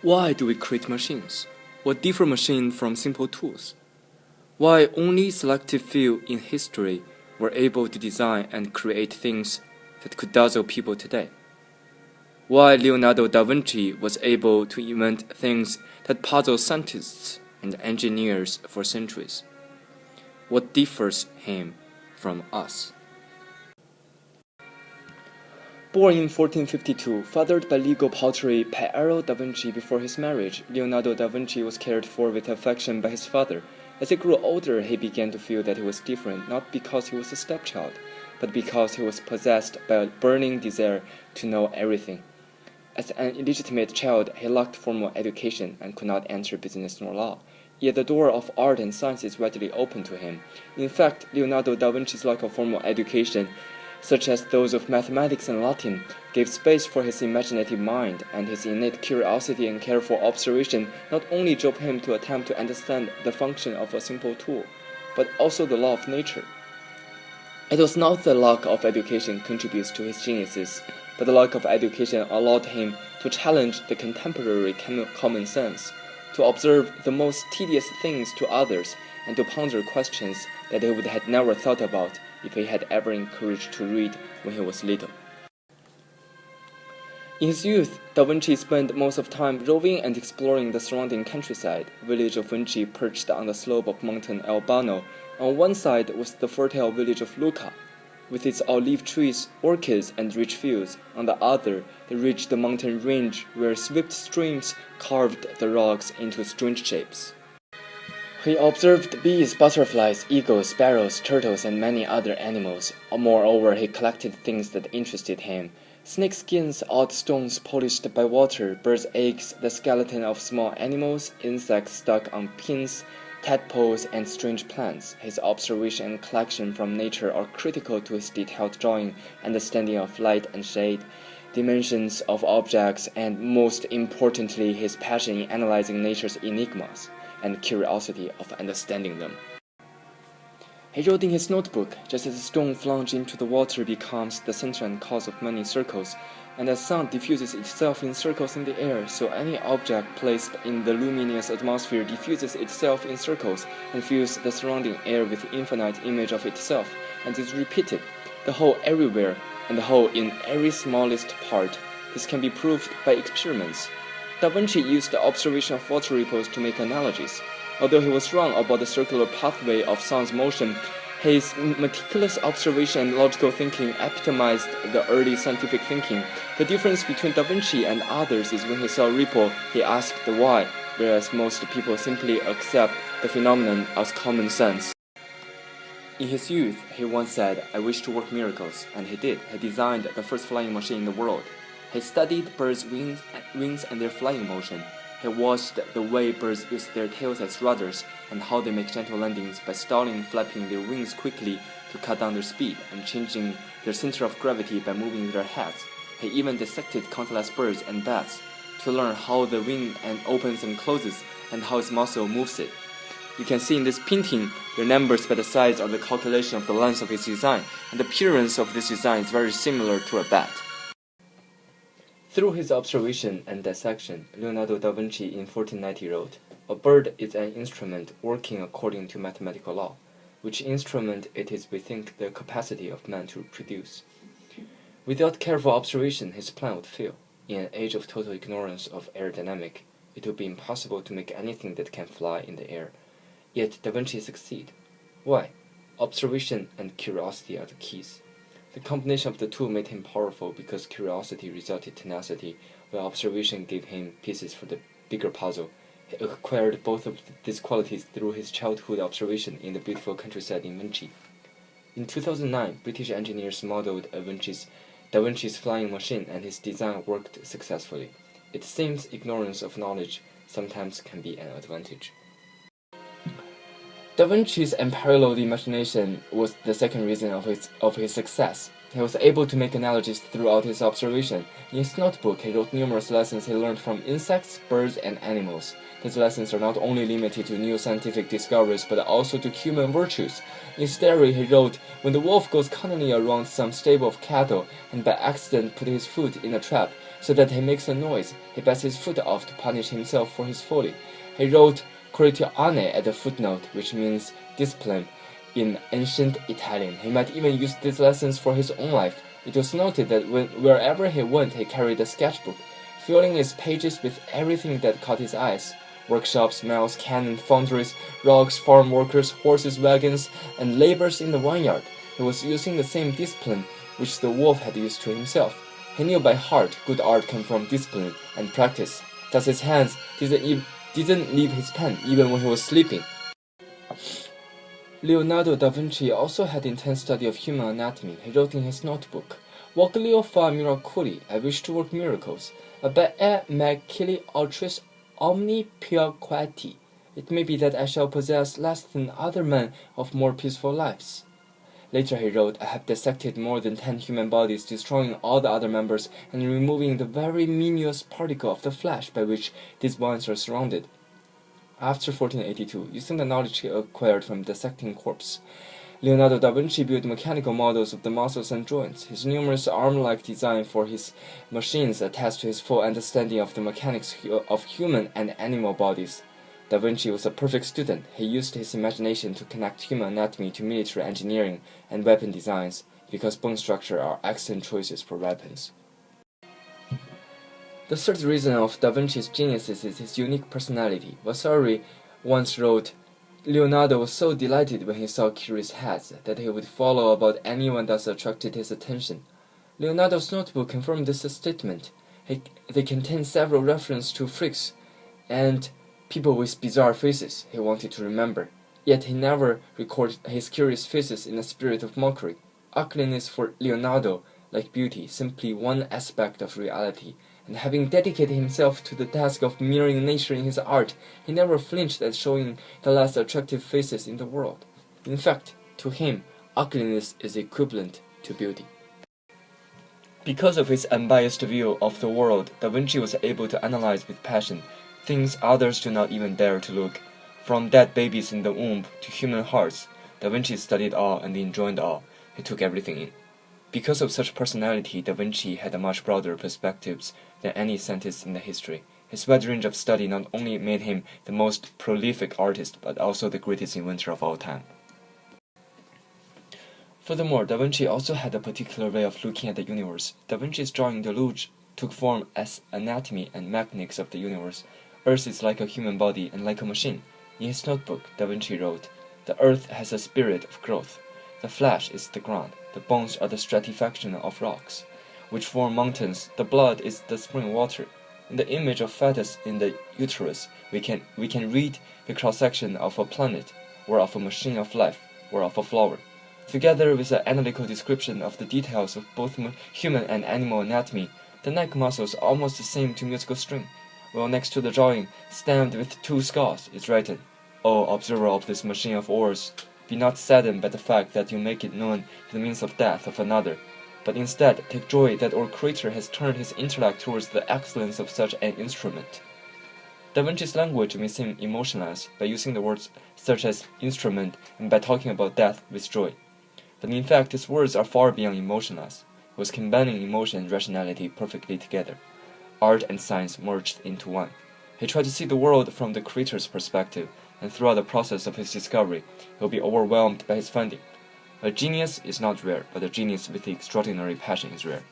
Why do we create machines? What differ machines from simple tools? Why only selective few in history were able to design and create things that could dazzle people today? Why Leonardo da Vinci was able to invent things that puzzle scientists and engineers for centuries? What differs him from us? Born in 1452, fathered by legal pottery Piero da Vinci before his marriage, Leonardo da Vinci was cared for with affection by his father. As he grew older, he began to feel that he was different, not because he was a stepchild, but because he was possessed by a burning desire to know everything. As an illegitimate child, he lacked formal education and could not enter business nor law. Yet the door of art and science is readily open to him. In fact, Leonardo da Vinci's lack of formal education, such as those of mathematics and Latin, gave space for his imaginative mind, and his innate curiosity and careful observation not only drove him to attempt to understand the function of a simple tool, but also the law of nature. It was not the lack of education contributes to his geniuses, but the lack of education allowed him to challenge the contemporary common sense, to observe the most tedious things to others, and to ponder questions that he would have never thought about if he had ever encouraged to read when he was little. In his youth, Da Vinci spent most of time roving and exploring the surrounding countryside. Village of Vinci perched on the slope of Mountain Albano. On one side was the fertile village of Lucca, with its olive trees, orchids, and rich fields. On the other, the ridged mountain range where swift streams carved the rocks into strange shapes. He observed bees, butterflies, eagles, sparrows, turtles, and many other animals. Moreover, he collected things that interested him: snake skins, odd stones polished by water, birds' eggs, the skeleton of small animals, insects stuck on pins, tadpoles, and strange plants. His observation and collection from nature are critical to his detailed drawing, understanding of light and shade, dimensions of objects, and most importantly, his passion in analyzing nature's enigmas and curiosity of understanding them. He wrote in his notebook, just as a stone flung into the water becomes the center and cause of many circles, and as sound diffuses itself in circles in the air, so any object placed in the luminous atmosphere diffuses itself in circles and fills the surrounding air with infinite image of itself, and is repeated, the whole everywhere, and the whole in every smallest part. This can be proved by experiments. Da Vinci used the observation of water ripples to make analogies. Although he was wrong about the circular pathway of sound's motion, his meticulous observation and logical thinking epitomized the early scientific thinking. The difference between Da Vinci and others is when he saw a ripple, he asked why, whereas most people simply accept the phenomenon as common sense. In his youth, he once said, "I wish to work miracles," and he did. He designed the first flying machine in the world. He studied birds' wings and their flying motion. He watched the way birds use their tails as rudders and how they make gentle landings by stalling and flapping their wings quickly to cut down their speed and changing their center of gravity by moving their heads. He even dissected countless birds and bats to learn how the wing opens and closes and how its muscle moves it. You can see in this painting the numbers by the size of the calculation of the length of its design, and the appearance of this design is very similar to a bat. Through his observation and dissection, Leonardo da Vinci in 1490 wrote, "A bird is an instrument working according to mathematical law. Which instrument it is we think the capacity of man to produce." Without careful observation, his plan would fail. In an age of total ignorance of aerodynamics, it would be impossible to make anything that can fly in the air. Yet da Vinci succeeded. Why? Observation and curiosity are the keys. The combination of the two made him powerful because curiosity resulted tenacity, while observation gave him pieces for the bigger puzzle. He acquired both of these qualities through his childhood observation in the beautiful countryside in Vinci. In 2009, British engineers modeled Da Vinci's flying machine, and his design worked successfully. It seems ignorance of knowledge sometimes can be an advantage. Da Vinci's unparalleled imagination was the second reason of his success. He was able to make analogies throughout his observation. In his notebook, he wrote numerous lessons he learned from insects, birds, and animals. His lessons are not only limited to new scientific discoveries, but also to human virtues. In his diary, he wrote, "When the wolf goes cunningly around some stable of cattle, and by accident put his foot in a trap, so that he makes a noise, he bats his foot off to punish himself for his folly." He wrote "Correzione" at the footnote, which means discipline in ancient Italian. He might even use these lessons for his own life. It was noted that wherever he went, he carried a sketchbook, filling its pages with everything that caught his eyes: workshops, mills, cannon, foundries, rocks, farm workers, horses, wagons, and labors in the vineyard. He was using the same discipline which the wolf had used to himself. He knew by heart good art comes from discipline and practice. Thus his hands didn't leave his pen even when he was sleeping. Leonardo da Vinci also had intense study of human anatomy. He wrote in his notebook, "Voglio far miracoli, I wish to work miracles. But me cili altris omni pia quati. It may be that I shall possess less than other men of more peaceful lives." Later he wrote, "I have dissected more than 10 human bodies, destroying all the other members and removing the very meanest particle of the flesh by which these bones are surrounded." After 1482, using the knowledge he acquired from dissecting corpse, Leonardo da Vinci built mechanical models of the muscles and joints. His numerous arm-like design for his machines attest to his full understanding of the mechanics of human and animal bodies. Da Vinci was a perfect student. He used his imagination to connect human anatomy to military engineering and weapon designs, because bone structure are excellent choices for weapons. The third reason of Da Vinci's genius is his unique personality. Vasari once wrote, "Leonardo was so delighted when he saw curious heads that he would follow about anyone that attracted his attention." Leonardo's notebook confirmed this statement. They contain several references to freaks and people with bizarre faces he wanted to remember. Yet he never recorded his curious faces in a spirit of mockery. Ugliness for Leonardo, like beauty, simply one aspect of reality, and having dedicated himself to the task of mirroring nature in his art, he never flinched at showing the less attractive faces in the world. In fact, to him, ugliness is equivalent to beauty. Because of his unbiased view of the world, Da Vinci was able to analyze with passion things others do not even dare to look. From dead babies in the womb to human hearts, Da Vinci studied all and enjoyed all. He took everything in. Because of such personality, Da Vinci had a much broader perspectives than any scientist in the history. His wide range of study not only made him the most prolific artist, but also the greatest inventor of all time. Furthermore, Da Vinci also had a particular way of looking at the universe. Da Vinci's drawing the Luge took form as anatomy and mechanics of the universe. Earth is like a human body and like a machine. In his notebook, Da Vinci wrote, "The earth has a spirit of growth. The flesh is the ground. The bones are the stratification of rocks, which form mountains. The blood is the spring water. In the image of fetus in the uterus, we can read the cross-section of a planet, or of a machine of life, or of a flower." Together with an analytical description of the details of both human and animal anatomy, the neck muscles are almost the same to musical string, while next to the drawing, stamped with 2 skulls, is written, "O observer of this machine of ours, be not saddened by the fact that you make it known the means of death of another, but instead take joy that our Creator has turned his intellect towards the excellence of such an instrument." Da Vinci's language may seem emotionless by using the words such as instrument and by talking about death with joy. But in fact, his words are far beyond emotionless. He was combining emotion and rationality perfectly together. Art and science merged into one. He tried to see the world from the Creator's perspective, and throughout the process of his discovery, he will be overwhelmed by his finding. A genius is not rare, but a genius with extraordinary passion is rare.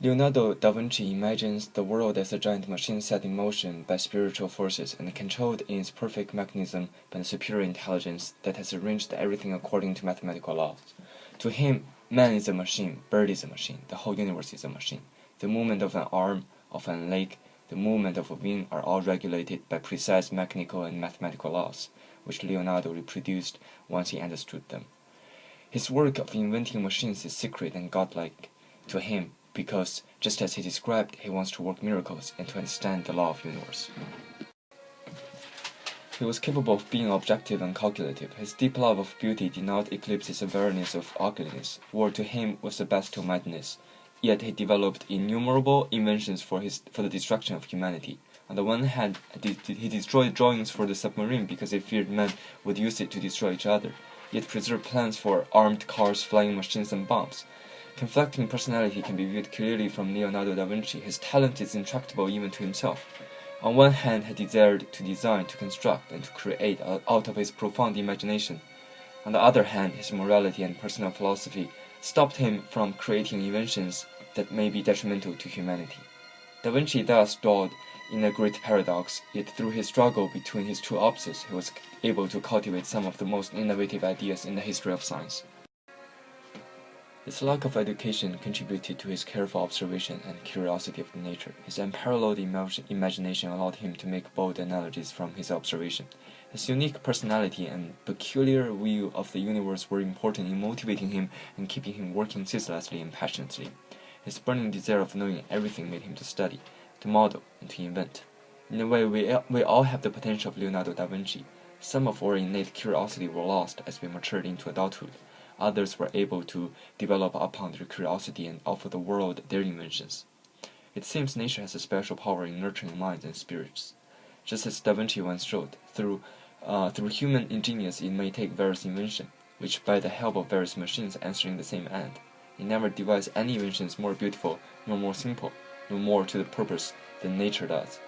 Leonardo da Vinci imagines the world as a giant machine set in motion by spiritual forces and controlled in its perfect mechanism by a superior intelligence that has arranged everything according to mathematical laws. To him, man is a machine, bird is a machine, the whole universe is a machine. The movement of an arm, of an leg, the movement of a wing are all regulated by precise mechanical and mathematical laws, which Leonardo reproduced once he understood them. His work of inventing machines is secret and godlike to him, because, just as he described, he wants to work miracles and to understand the law of the universe. He was capable of being objective and calculative. His deep love of beauty did not eclipse his awareness of ugliness. War to him was the best of madness. Yet he developed innumerable inventions for the destruction of humanity. On the one hand, he destroyed drawings for the submarine because he feared men would use it to destroy each other, yet preserved plans for armed cars, flying machines, and bombs. Conflicting personality can be viewed clearly from Leonardo da Vinci. His talent is intractable even to himself. On one hand, he desired to design, to construct, and to create out of his profound imagination. On the other hand, his morality and personal philosophy stopped him from creating inventions that may be detrimental to humanity. Da Vinci thus dwelled in a great paradox, yet through his struggle between his two opposites, he was able to cultivate some of the most innovative ideas in the history of science. His lack of education contributed to his careful observation and curiosity of nature. His unparalleled imagination allowed him to make bold analogies from his observation. His unique personality and peculiar view of the universe were important in motivating him and keeping him working ceaselessly and passionately. His burning desire of knowing everything made him to study, to model, and to invent. In a way, we all have the potential of Leonardo da Vinci. Some of our innate curiosity were lost as we matured into adulthood. Others were able to develop upon their curiosity and offer the world their inventions. It seems nature has a special power in nurturing minds and spirits. Just as Da Vinci once showed, through human ingenious it may take various inventions, which by the help of various machines answering the same end. It never devised any inventions more beautiful, nor more simple, nor more to the purpose than nature does.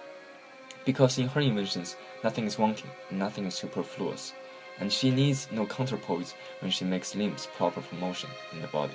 Because in her inventions, nothing is wanting, and nothing is superfluous, and she needs no counterpose when she makes limbs proper for motion in the body.